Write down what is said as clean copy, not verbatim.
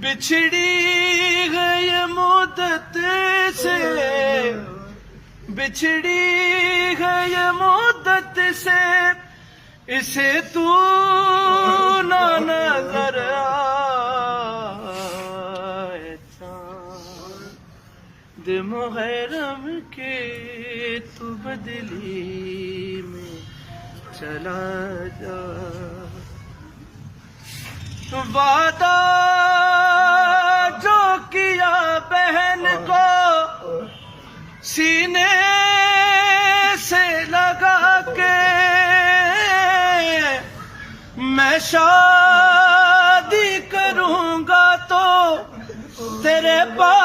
بچھڑی گئی مدت سے، بچھڑی گئی مدت سے، اسے تو نہ نظر آئے چاند محرم کے تو بدلی میں چلا جا، وعدہ جو کیا بہن کو سینے سے لگا کے، میں شادی کروں گا تو تیرے پاس